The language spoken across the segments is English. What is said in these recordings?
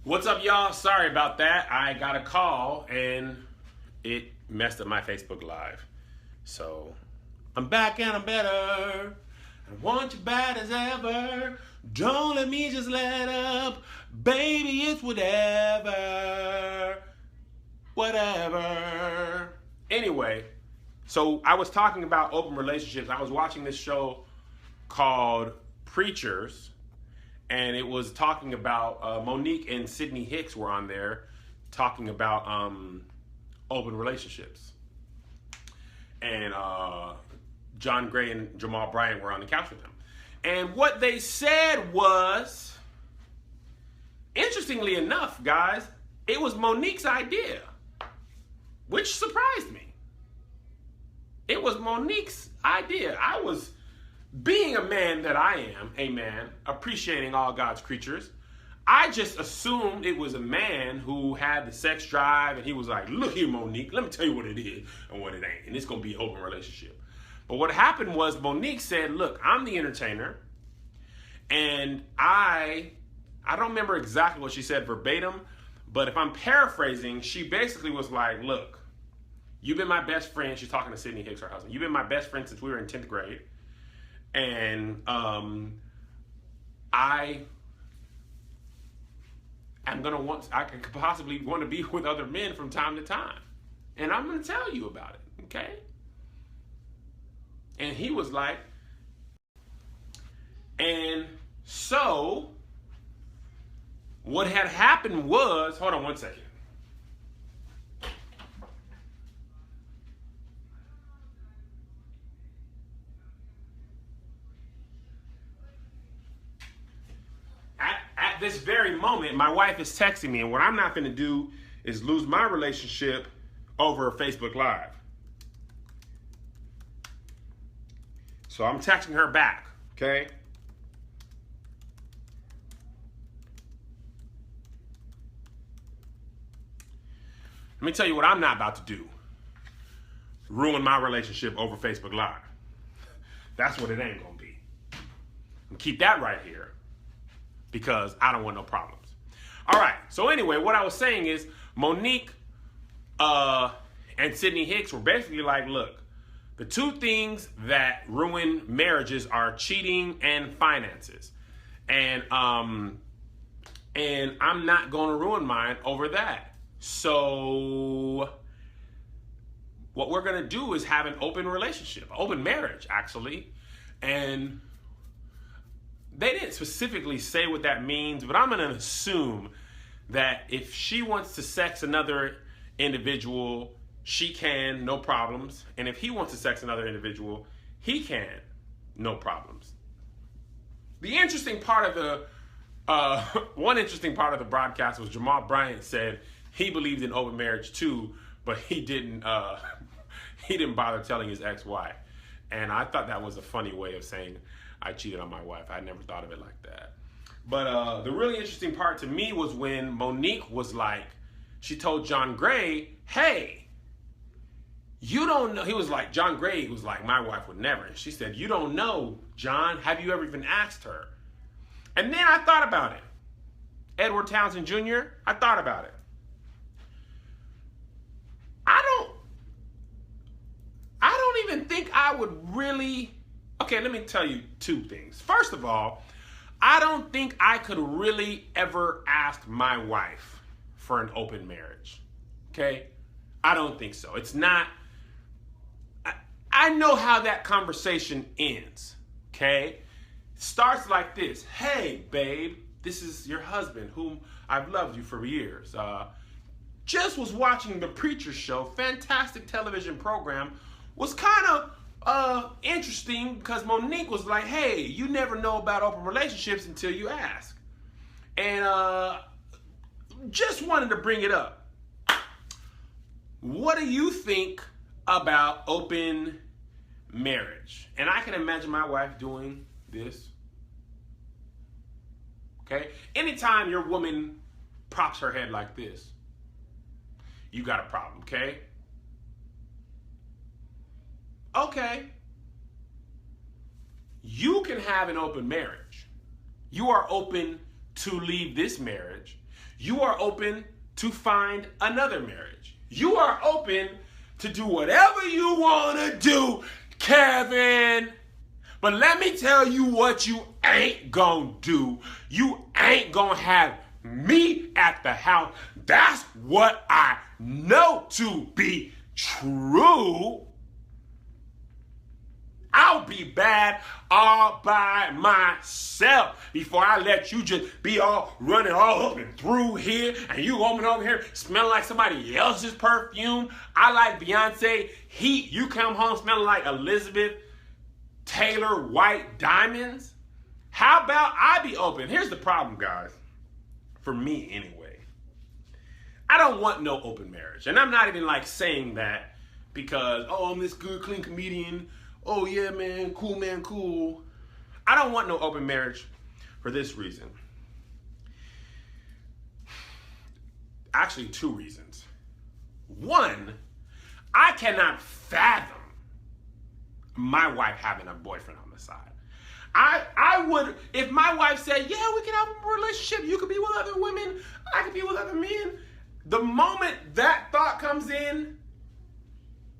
What's up, y'all? Sorry about that. I got a call and it messed up my Facebook Live. So I'm back and I'm better. I want you bad as ever. Don't let me just let up. Baby, it's whatever. Whatever. Anyway, so I was talking about open relationships. I was watching this show called Preachers. And it was talking about Monique and Sydney Hicks were on there talking about open relationships. And John Gray and Jamal Bryant were on the couch with them. And what they said was, interestingly enough, guys, it was Monique's idea, which surprised me. It was Monique's idea. I was, being a man that I am, a man, appreciating all God's creatures, I just assumed it was a man who had the sex drive and he was like, look here, Monique, let me tell you what it is and what it ain't. And it's going to be an open relationship. But what happened was Monique said, look, I'm the entertainer. And I don't remember exactly what she said verbatim, but if I'm paraphrasing, she basically was like, look, you've been my best friend. She's talking to Sydney Hicks, her husband. You've been my best friend since we were in 10th grade. And I could possibly want to be with other men from time to time. And I'm going to tell you about it, okay? And he was like, and so what had happened was, hold on one second. At this very moment, my wife is texting me, and what I'm not going to do is lose my relationship over Facebook Live. So I'm texting her back, okay? Let me tell you what I'm not about to do. Ruin my relationship over Facebook Live. That's what it ain't going to be. And keep that right here, because I don't want no problems. All right, so anyway, what I was saying is Monique and Sydney Hicks were basically like, look, the two things that ruin marriages are cheating and finances. And I'm not going to ruin mine over that. So what we're going to do is have an open relationship, open marriage, actually. And they didn't specifically say what that means, but I'm going to assume that if she wants to sex another individual, she can, no problems. And if he wants to sex another individual, he can, no problems. The interesting part of the, one interesting part of the broadcast was Jamal Bryant said he believed in open marriage too, but he didn't bother telling his ex-wife. And I thought that was a funny way of saying I cheated on my wife. I never thought of it like that. But the really interesting part to me was when Monique was like, she told John Gray, hey, you don't know. He was like, John Gray was like, my wife would never. And she said, you don't know, John. Have you ever even asked her? And then I thought about it. Edward Townsend Jr., I thought about it. I don't even think I would really. Okay, let me tell you two things. First of all, I don't think I could really ever ask my wife for an open marriage. Okay? I don't think so. It's not. I know how that conversation ends. Okay? It starts like this. Hey, babe, this is your husband whom I've loved you for years. Just was watching the Preacher Show, fantastic television program. Was kind of interesting because Monique was like, hey, you never know about open relationships until you ask. And just wanted to bring it up. What do you think about open marriage? And I can imagine my wife doing this. Okay? Anytime your woman props her head like this, you got a problem, okay? Okay. You can have an open marriage. You are open to leave this marriage You are open to find another marriage. You are open to do whatever you want to do, Kevin. But let me tell you what you ain't gonna do. You ain't gonna have me at the house. That's what I know to be true. I'll be bad all by myself before I let you just be all running all up and through here and you over here smelling like somebody else's perfume. I like Beyonce heat. You come home smelling like Elizabeth Taylor white diamonds. How about I be open? Here's the problem, guys. For me anyway. I don't want no open marriage. And I'm not even like saying that because, oh, I'm this good, clean comedian. Oh, yeah, man, cool. I don't want no open marriage for this reason. Actually, 2 reasons. 1, I cannot fathom my wife having a boyfriend on the side. I would, if my wife said, yeah, we can have a relationship, you could be with other women, I could be with other men. The moment that thought comes in,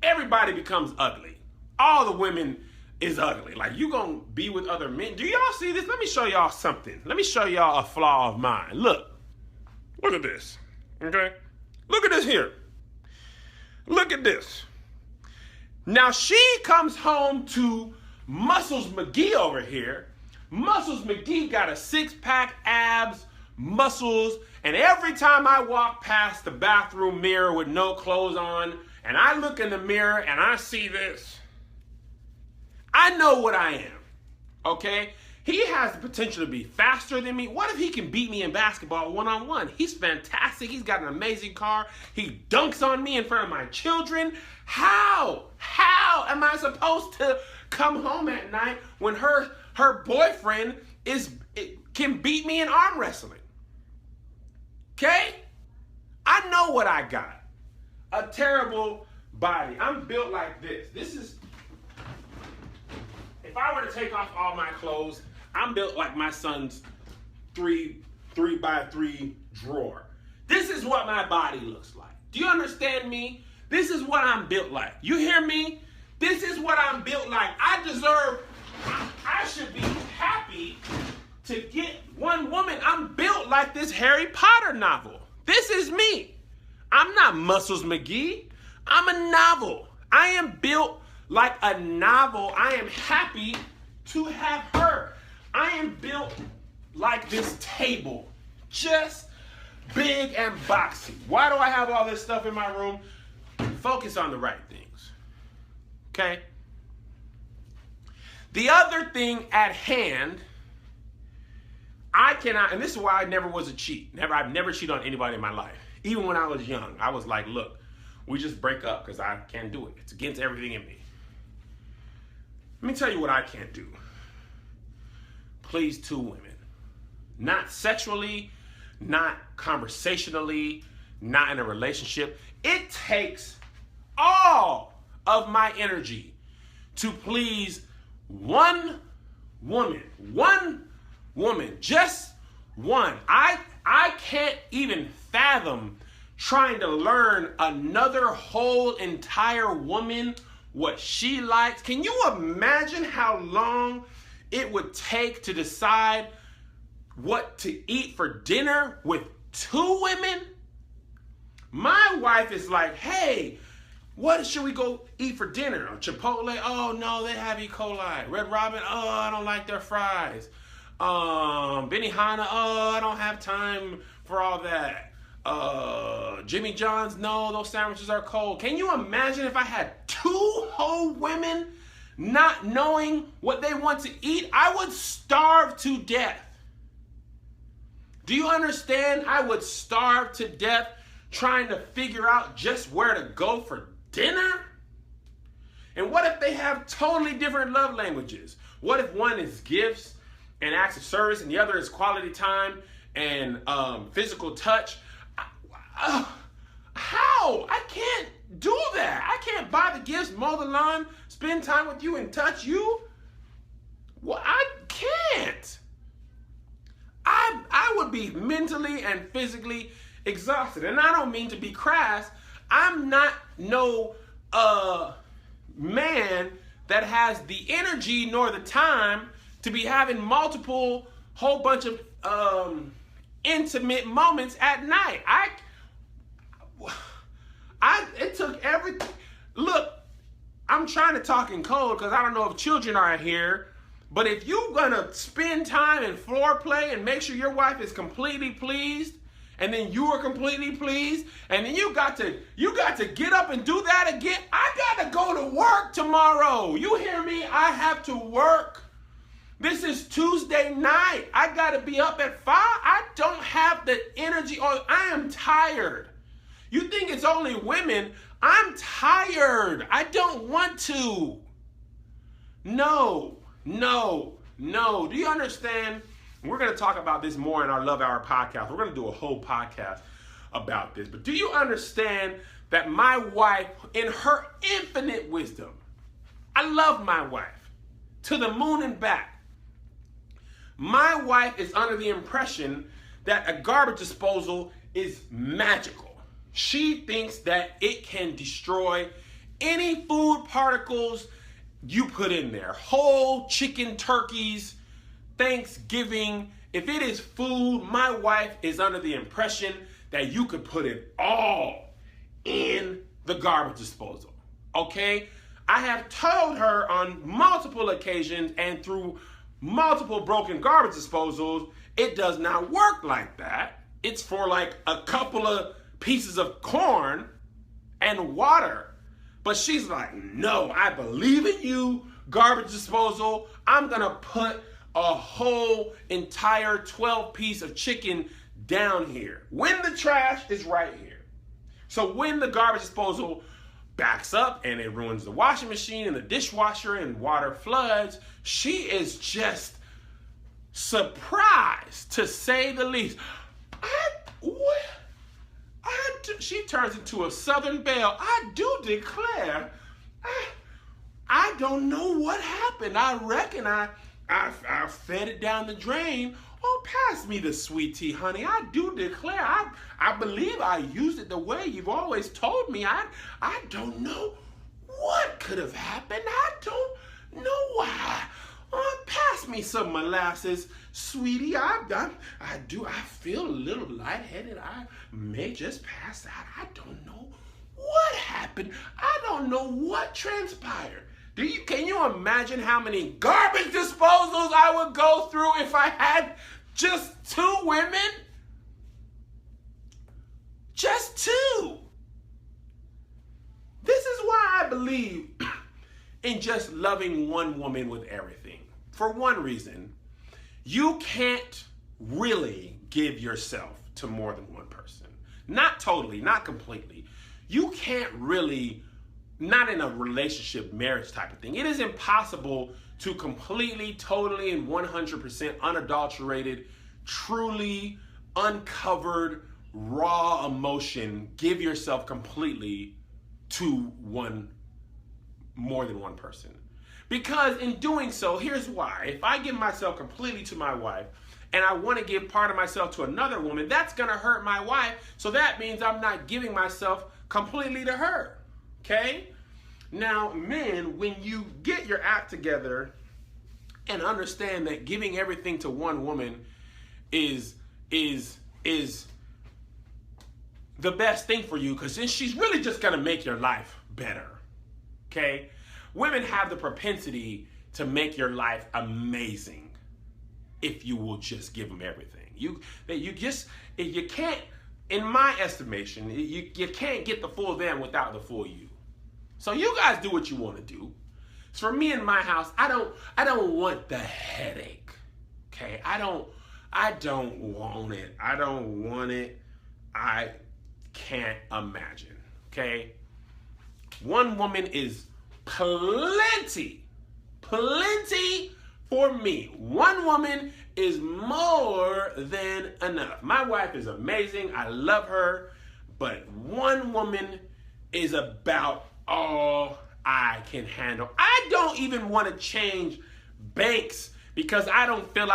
everybody becomes ugly. All the women is ugly. Like, you gonna be with other men. Do y'all see this? Let me show y'all something. Let me show y'all a flaw of mine. Look at this, okay? Look at this here. Look at this. Now she comes home to Muscles McGee over here. Muscles McGee got a 6-pack, abs, muscles, and every time I walk past the bathroom mirror with no clothes on, and I look in the mirror and I see this, I know what I am, okay? He has the potential to be faster than me. What if he can beat me in basketball one-on-one? He's fantastic. He's got an amazing car. He dunks on me in front of my children. How am I supposed to come home at night when her boyfriend can beat me in arm wrestling? Okay? I know what I got. A terrible body. I'm built like this. If I were to take off all my clothes, I'm built like my son's 3x3 drawer. This is what my body looks like. Do you understand me? This is what I'm built like. You hear me? This is what I'm built like. I should be happy to get one woman. I'm built like this Harry Potter novel. This is me. I'm not Muscles McGee. I'm a novel. I am built like a novel. I am happy to have her. I am built like this table. Just big and boxy. Why do I have all this stuff in my room? Focus on the right things. Okay? The other thing at hand, I cannot, and this is why I never was a cheat. I've never cheated on anybody in my life. Even when I was young, I was like, look, we just break up because I can't do it. It's against everything in me. Let me tell you what I can't do. Please 2 women. Not sexually, not conversationally, not in a relationship. It takes all of my energy to please one woman. One woman. Just one. I can't even fathom trying to learn another whole entire woman what she likes. Can you imagine how long it would take to decide what to eat for dinner with 2 women? My wife is like, hey, what should we go eat for dinner? Chipotle? Oh, no, they have E. coli. Red Robin? Oh, I don't like their fries. Benihana? Oh, I don't have time for all that. Jimmy John's? No, those sandwiches are cold. Can you imagine if I had 2 whole women not knowing what they want to eat? I would starve to death. Do you understand? I would starve to death trying to figure out just where to go for dinner? And what if they have totally different love languages? What if one is gifts and acts of service and the other is quality time and physical touch? How? I can't do that. I can't buy the gifts, mow the lawn, spend time with you, and touch you. Well, I can't. I I would be mentally and physically exhausted. And I don't mean to be crass. I'm not no man that has the energy nor the time to be having multiple whole bunch of intimate moments at night. It took everything. Look, I'm trying to talk in code because I don't know if children are here, but if you're gonna spend time in floor play and make sure your wife is completely pleased, and then you are completely pleased, and then you got to get up and do that again. I gotta go to work tomorrow. You hear me? I have to work. This is Tuesday night. I gotta be up at 5. I don't have the energy, or I am tired. You think it's only women? I'm tired. I don't want to. No. Do you understand? We're going to talk about this more in our Love Hour podcast. We're going to do a whole podcast about this. But do you understand that my wife, in her infinite wisdom, I love my wife to the moon and back. My wife is under the impression that a garbage disposal is magical. She thinks that it can destroy any food particles you put in there. Whole chicken, turkeys, Thanksgiving. If it is food, my wife is under the impression that you could put it all in the garbage disposal. Okay? I have told her on multiple occasions and through multiple broken garbage disposals, it does not work like that. It's for like a couple of pieces of corn and water. But she's like, no, I believe in you, garbage disposal. I'm going to put a whole entire 12-piece of chicken down here when the trash is right here. So when the garbage disposal backs up and it ruins the washing machine and the dishwasher and water floods, she is just surprised, to say the least. She turns into a Southern belle. I do declare, I don't know what happened. I reckon I fed it down the drain. Oh, pass me the sweet tea, honey. I do declare, I believe I used it the way you've always told me. I don't know what could have happened. I don't know why. Pass me some molasses, sweetie. I feel a little lightheaded. I may just pass out. I don't know what happened. I don't know what transpired. Can you imagine how many garbage disposals I would go through if I had just 2 women? Just 2. This is why I believe in just loving one woman with everything. For one reason, you can't really give yourself to more than one person. Not totally, not completely. You can't really, not in a relationship, marriage type of thing. It is impossible to completely, totally, and 100% unadulterated, truly uncovered, raw emotion, give yourself completely to more than one person. Because in doing so, here's why. If I give myself completely to my wife and I want to give part of myself to another woman, that's going to hurt my wife. So that means I'm not giving myself completely to her. Okay? Now, men, when you get your act together and understand that giving everything to one woman is the best thing for you, because then she's really just going to make your life better. Okay? Women have the propensity to make your life amazing if you will just give them everything. You can't, in my estimation, you can't get the full them without the full you. So you guys do what you want to do. So for me in my house, I don't want the headache. Okay? I don't want it. I don't want it. I can't imagine. Okay? One woman is plenty for me. One woman is more than enough. My wife is amazing. I love her. But one woman is about all I can handle. I don't even want to change banks because I don't feel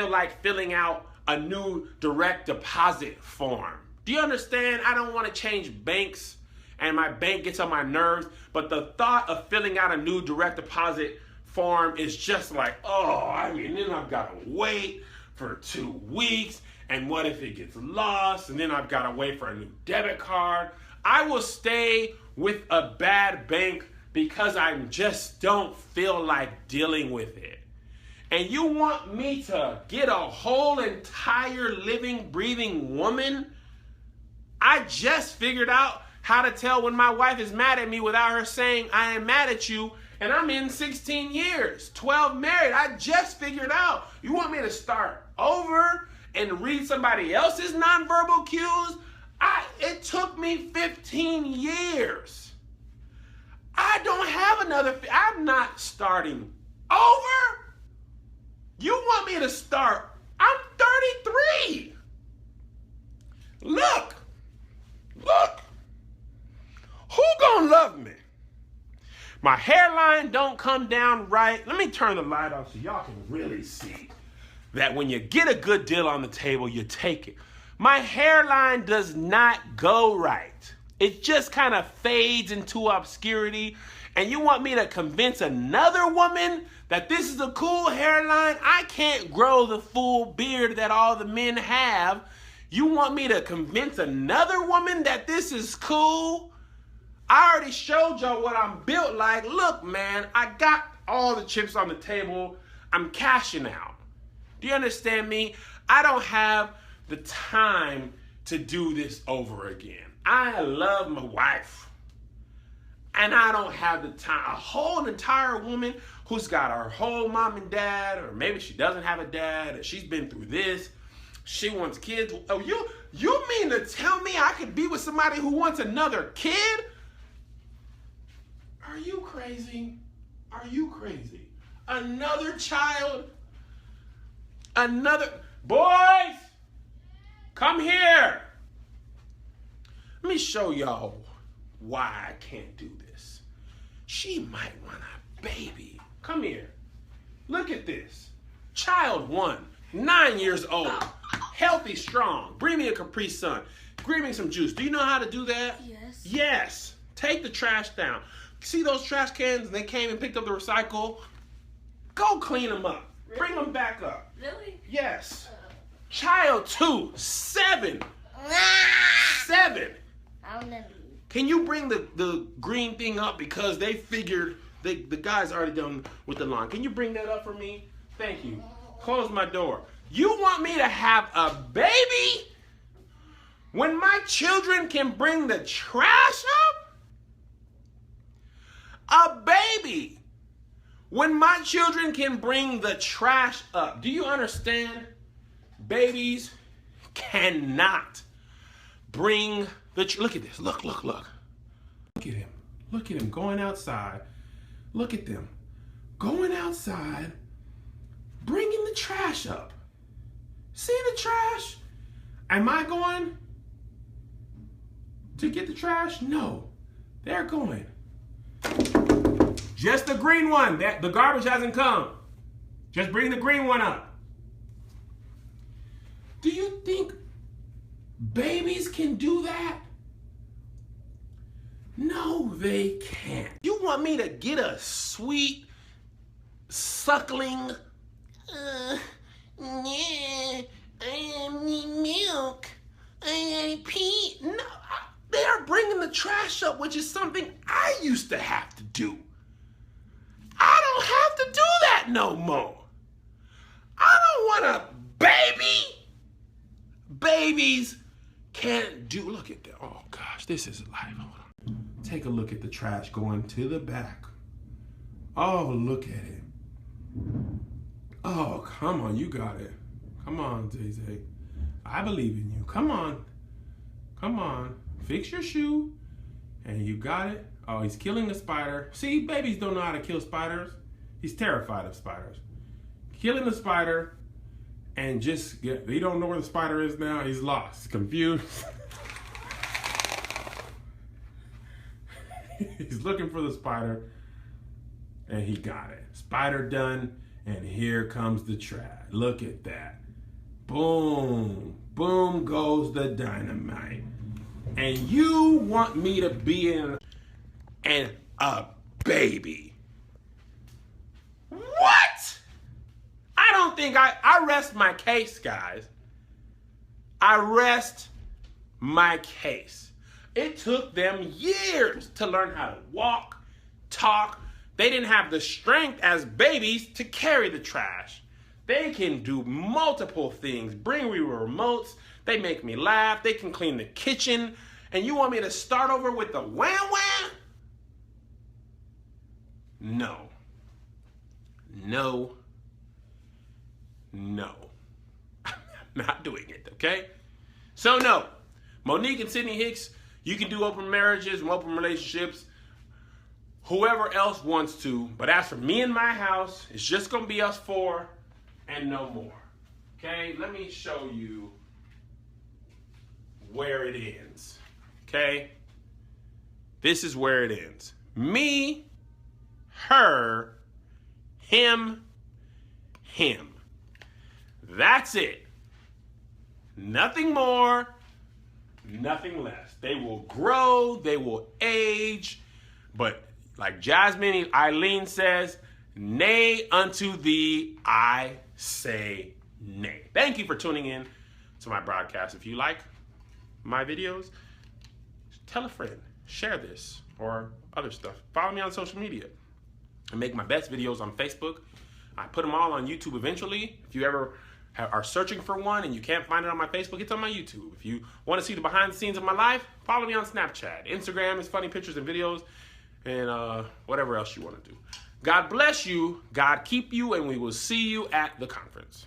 like filling out a new direct deposit form. Do you understand? I don't want to change banks and my bank gets on my nerves, but the thought of filling out a new direct deposit form is just like, oh, I mean, then I've got to wait for 2 weeks, and what if it gets lost, and then I've got to wait for a new debit card. I will stay with a bad bank because I just don't feel like dealing with it. And you want me to get a whole entire living, breathing woman? I just figured out how to tell when my wife is mad at me without her saying, I am mad at you, and I'm in 16 years, 12 married. I just figured out. You want me to start over and read somebody else's nonverbal cues? It took me 15 years. I don't have another, I'm not starting over. You want me to start, I'm 33. Look, who gonna love me? My hairline don't come down right. Let me turn the light off so y'all can really see that when you get a good deal on the table, you take it. My hairline does not go right. It just kind of fades into obscurity. And you want me to convince another woman that this is a cool hairline? I can't grow the full beard that all the men have. You want me to convince another woman that this is cool? I already showed y'all what I'm built like. Look, man, I got all the chips on the table. I'm cashing out. Do you understand me? I don't have the time to do this over again. I love my wife. And I don't have the time. A whole entire woman who's got her whole mom and dad, or maybe she doesn't have a dad, or she's been through this. She wants kids. Oh, you mean to tell me I could be with somebody who wants another kid? Are you crazy? Are you crazy? Another child? Another... Boys! Come here! Let me show y'all why I can't do this. She might want a baby. Come here. Look at this. Child 1, 9 years old. Healthy, strong. Bring me a Capri Sun. Bring me some juice. Do you know how to do that? Yes. Yes. Take the trash down. See those trash cans? They came and picked up the recycle. Go clean them up. Really? Bring them back up. Really? Yes. Child 2, 7. 7. I'll never. Can you bring the green thing up, because they figured the guy's already done with the lawn. Can you bring that up for me? Thank you. Close my door. You want me to have a baby when my children can bring the trash up? A baby when my children can bring the trash up. Do you understand? Babies cannot bring the... Look at this. Look. Look at him. Look at him going outside. Look at them. Going outside, bringing the trash up. See the trash? Am I going to get the trash? No. They're going. Just the green one. The garbage hasn't come. Just bring the green one up. Do you think babies can do that? No, they can't. You want me to get a sweet, suckling, yeah, I need milk, I need pee. No, they are bringing the trash up, which is something I used to have to do. I don't have to do that no more. I don't want a baby. Babies can't do... Look at that. Oh, gosh, this is life. Hold on. Take a look at the trash going to the back. Oh, look at it. Oh, come on. You got it. Come on, Zay. I believe in you. Come on. Come on. Fix your shoe. And you got it. Oh, he's killing the spider. See, babies don't know how to kill spiders. He's terrified of spiders. Killing the spider. And just get, he don't know where the spider is now. He's lost, confused. He's looking for the spider, and he got it. Spider done, and here comes the trash. Look at that. boom, boom goes the dynamite. And you want me to be in a baby. What? I don't think I rest my case, guys. I rest my case. It took them years to learn how to walk, talk. They didn't have the strength as babies to carry the trash. They can do multiple things. Bring me remotes. They make me laugh. They can clean the kitchen. And you want me to start over with the wham-wham? No. No. No. I'm not doing it, okay? So no. Monique and Sydney Hicks, you can do open marriages and open relationships. Whoever else wants to. But as for me and my house, it's just going to be us four and no more. Okay? Let me show you where it ends. Okay? This is where it ends. Me, her, him, him. That's it. Nothing more, nothing less. They will grow, they will age, but like Jasmine Eileen says, nay unto thee I say nay. Thank you for tuning in to my broadcast. If you like my videos, tell a friend, share this or other stuff. Follow me on social media. I make my best videos on Facebook. I put them all on YouTube eventually. If you ever are searching for one and you can't find it on my Facebook, it's on my YouTube. If you want to see the behind the scenes of my life, follow me on Snapchat. Instagram is funny pictures and videos, and whatever else you want to do. God bless you, God keep you, and we will see you at the conference.